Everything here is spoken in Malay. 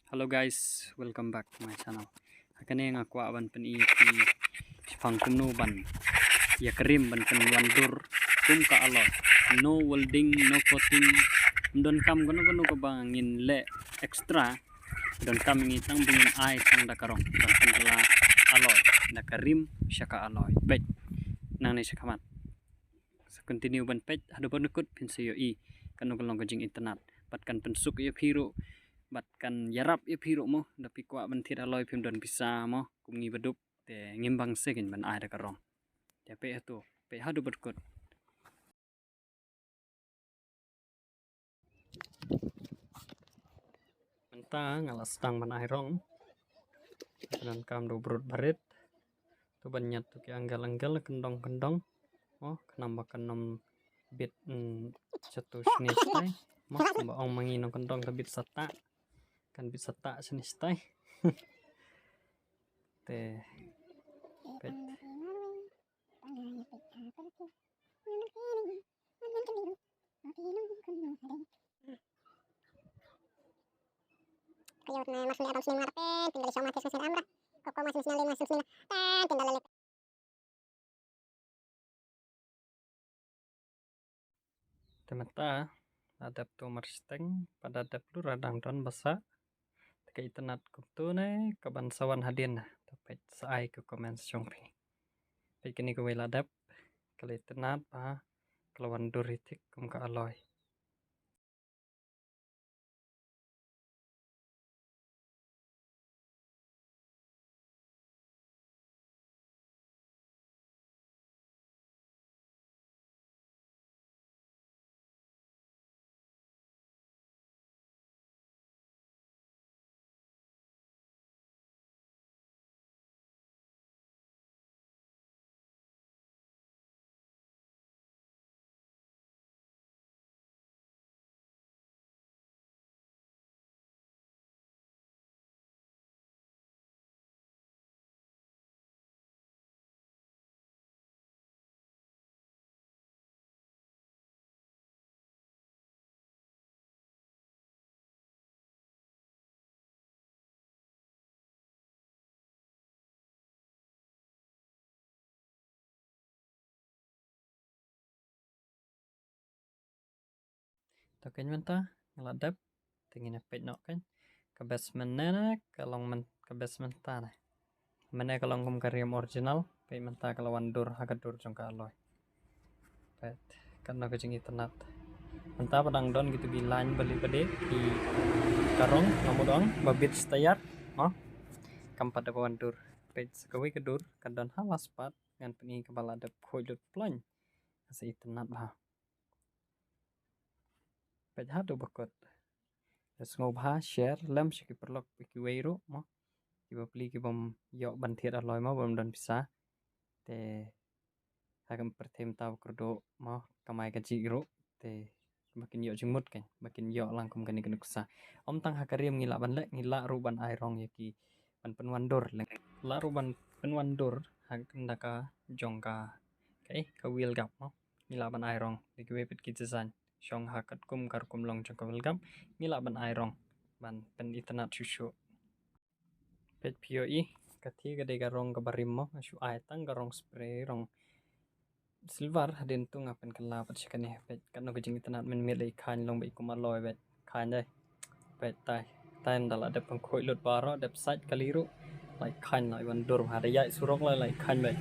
Hello guys, welcome back to my channel. Akan yang aku awan pen i pang kumno ban ya kerim ban pen wandur kum ka alo no welding no coating don kam gono gono ko bangin le extra don kam ngi tang bingin ai tang da karong ban pen la aloy da kerim syaka aloy baik nang ni syakamat continue ban page hadu bonukut pin sayo i kanu kolong kajing internet patkan pensuk ya phiru batkan yarap ya phiru mo dapi kwa ban thir aloy phim don bisa mo kumngi bedup te ngimbang sekin ban ai da karong te pe tu pe hadu berkut mentang ngalas tang ban ai rong dan kam do brut barit tu banyak tu ki anggal-anggal kendong-kendong oh kenamba kenom bit satu jenis tai mo ong mangino kendong ke bit sata kan bisa tak jenis tai te pet Ayot na mas abang sini marpen, tinggal sama tes sesir amra. Koko mas bisna lima susmina. Tinggal lele. temata adap tu mersteng pada adap lu radang don basa ke internet kuptu ne kebansawan hadin tapi sai ke komen syongpi pe kini ko weladap kali internet kelawan duritik kum ka aloy token menta ngeladap tingin pet nok kan ke basement na kalong men ke basement ta na mana kalong kum karyam original pe menta kelawan dur hagadur jong ka aloy pet karena kecing internet menta padang don gitu bilan beli pede di karong ngamudong babit stayar oh kam pada kawandur pet sekawi kedur kadon halas pat ngan peni kepala dep khoilut plan asa internet lah pet hadu bakot es ngobha share lam shiki perlok piki weiru mo kiba pli kibom yok bantir aloy mo bom don bisa te hagam pertem taw kerdo mo kamai gaji ro te makin yok jengmut kan makin yok langkum kan ikan kusa om tang hakariam ngila ban lek ngila ruban airong yaki ban penwandur lek la ruban penwandur hak ndaka jongka kai ka wil gap mo ngila ban airong dikwe pit kitzan shong hakat kum kar kum long jongka wil gap ngila ban airong ban pen internet shushu pet POE kati gade garong kabarim mo asu ai tang garong spray rong silver hadin tu ngapen kala pat sikane pet kanu kejing internet men milai khan long bai kumaloy bet khan dai pet tai tai ndal ada pengkhoi lut baro dep site kaliru lai khan lai wan dur hada yai surok lai khan bet